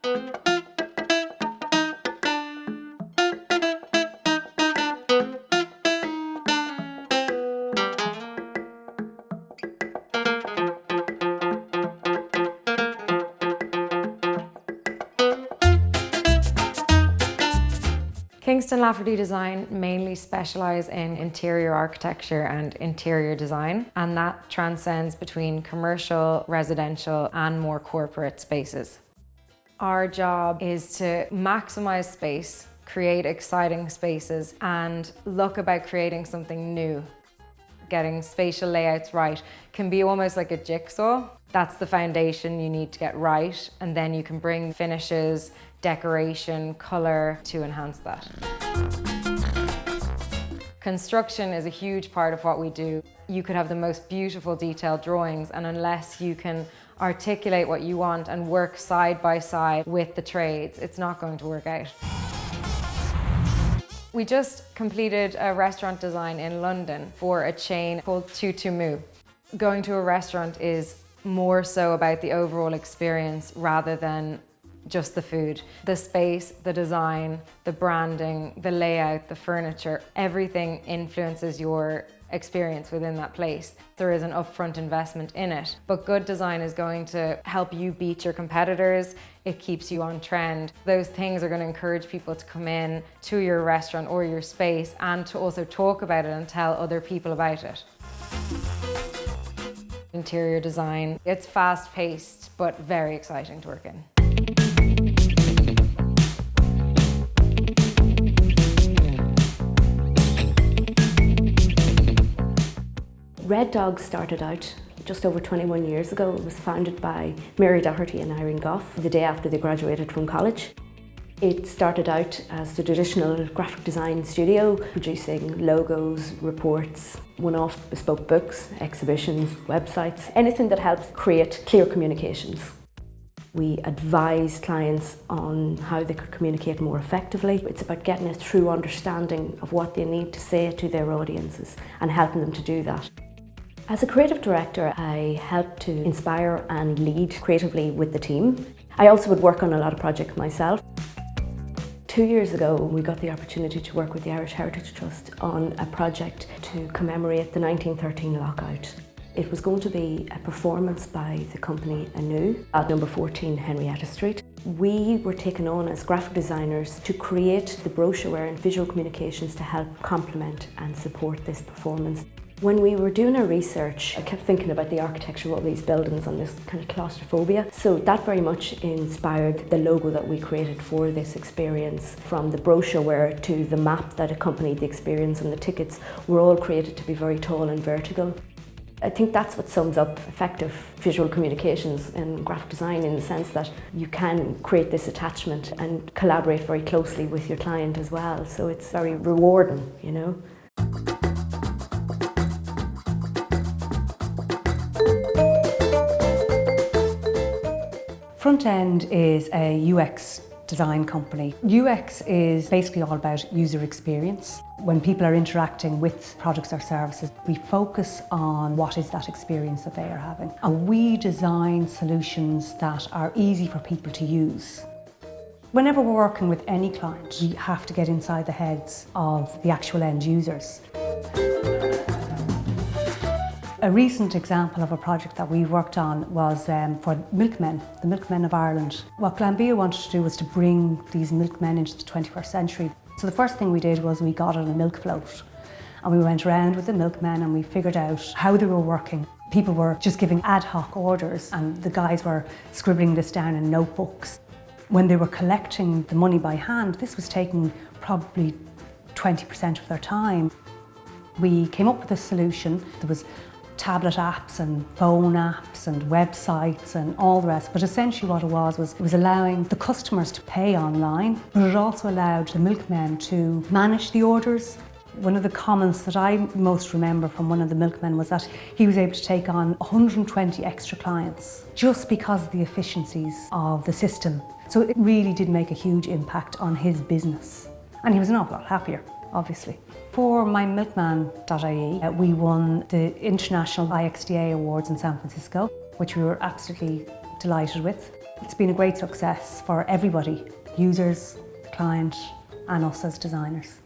Kingston Lafferty Design mainly specialise in interior architecture and interior design, and that transcends between commercial, residential and more corporate spaces. Our job is to maximise space, create exciting spaces and look about creating something new. Getting spatial layouts right can be almost like a jigsaw. That's the foundation you need to get right, and then you can bring finishes, decoration, colour to enhance that. Construction is a huge part of what we do. You could have the most beautiful detailed drawings, and unless you can articulate what you want and work side by side with the trades, it's not going to work out. We just completed a restaurant design in London for a chain called Tutu Mu. Going to a restaurant is more so about the overall experience rather than just the food. The space, the design, the branding, the layout, the furniture, everything influences your experience within that place. There is an upfront investment in it, but good design is going to help you beat your competitors. It keeps you on trend. Those things are going to encourage people to come in to your restaurant or your space and to also talk about it and tell other people about it. Interior design, it's fast-paced but very exciting to work in. Red Dog started out just over 21 years ago. It was founded by Mary Doherty and Irene Goff the day after they graduated from college. It started out as the traditional graphic design studio, producing logos, reports, one-off bespoke books, exhibitions, websites, anything that helps create clear communications. We advise clients on how they could communicate more effectively. It's about getting a true understanding of what they need to say to their audiences and helping them to do that. As a creative director, I help to inspire and lead creatively with the team. I also would work on a lot of projects myself. 2 years ago, we got the opportunity to work with the Irish Heritage Trust on a project to commemorate the 1913 lockout. It was going to be a performance by the company Anew at number 14 Henrietta Street. We were taken on as graphic designers to create the brochure and visual communications to help complement and support this performance. When we were doing our research, I kept thinking about the architecture of all these buildings and this kind of claustrophobia. So that very much inspired the logo that we created for this experience. From the brochure to the map that accompanied the experience and the tickets were all created to be very tall and vertical. I think that's what sums up effective visual communications in graphic design, in the sense that you can create this attachment and collaborate very closely with your client as well. So it's very rewarding, you know. Front End is a UX design company. UX is basically all about user experience. When people are interacting with products or services, we focus on what is that experience that they are having. And we design solutions that are easy for people to use. Whenever we're working with any client, we have to get inside the heads of the actual end users. A recent example of a project that we worked on was for milkmen, the milkmen of Ireland. What Glanbia wanted to do was to bring these milkmen into the 21st century. So the first thing we did was we got on a milk float and we went around with the milkmen and we figured out how they were working. People were just giving ad hoc orders and the guys were scribbling this down in notebooks. When they were collecting the money by hand, this was taking probably 20% of their time. We came up with a solution. There was tablet apps and phone apps and websites and all the rest. But essentially what it was allowing the customers to pay online, but it also allowed the milkmen to manage the orders. One of the comments that I most remember from one of the milkmen was that he was able to take on 120 extra clients just because of the efficiencies of the system. So it really did make a huge impact on his business. And he was an awful lot happier, obviously. For MyMilkman.ie, we won the International IXDA Awards in San Francisco, which we were absolutely delighted with. It's been a great success for everybody, users, client and us as designers.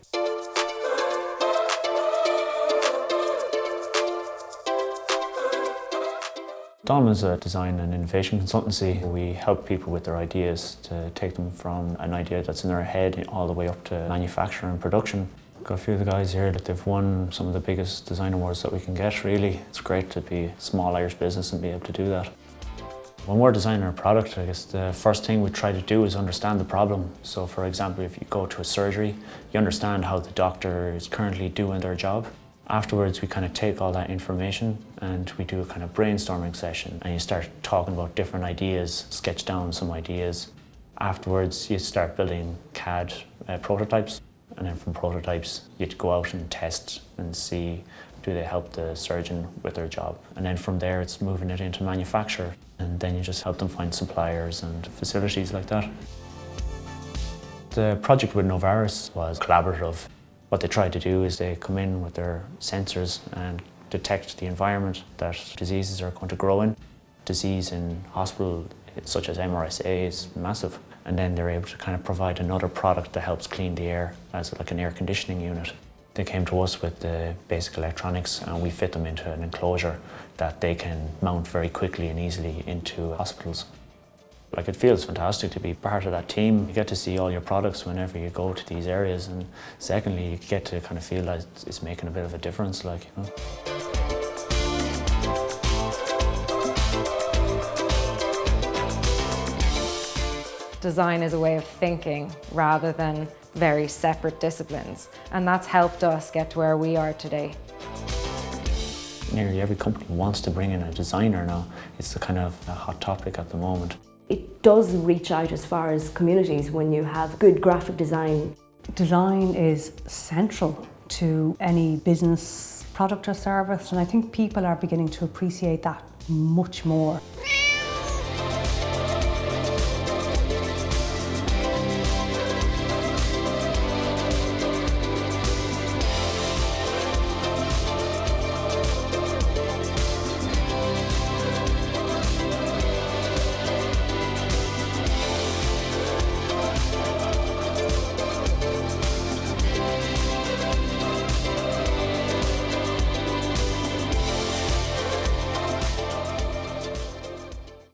Dawn is a design and innovation consultancy. We help people with their ideas to take them from an idea that's in their head all the way up to manufacture and production. Got a few of the guys here that they've won some of the biggest design awards that we can get, really. It's great to be a small Irish business and be able to do that. When we're designing a product, I guess the first thing we try to do is understand the problem. So for example, if you go to a surgery, you understand how the doctor is currently doing their job. Afterwards, we kind of take all that information and we do a kind of brainstorming session, and you start talking about different ideas, sketch down some ideas. Afterwards, you start building CAD prototypes, and then from prototypes, you go out and test and see, do they help the surgeon with their job? And then from there, it's moving it into manufacture, and then you just help them find suppliers and facilities like that. The project with Novaris was collaborative. What they try to do is they come in with their sensors and detect the environment that diseases are going to grow in. Disease in hospital, such as MRSA, is massive. And then they're able to kind of provide another product that helps clean the air, as like an air conditioning unit. They came to us with the basic electronics and we fit them into an enclosure that they can mount very quickly and easily into hospitals. Like, it feels fantastic to be part of that team. You get to see all your products whenever you go to these areas, and secondly, you get to kind of feel like it's making a bit of a difference, like, you know. Design is a way of thinking rather than very separate disciplines, and that's helped us get to where we are today. Nearly every company wants to bring in a designer now. It's a kind of a hot topic at the moment. It does reach out as far as communities when you have good graphic design. Design is central to any business, product or service, and I think people are beginning to appreciate that much more.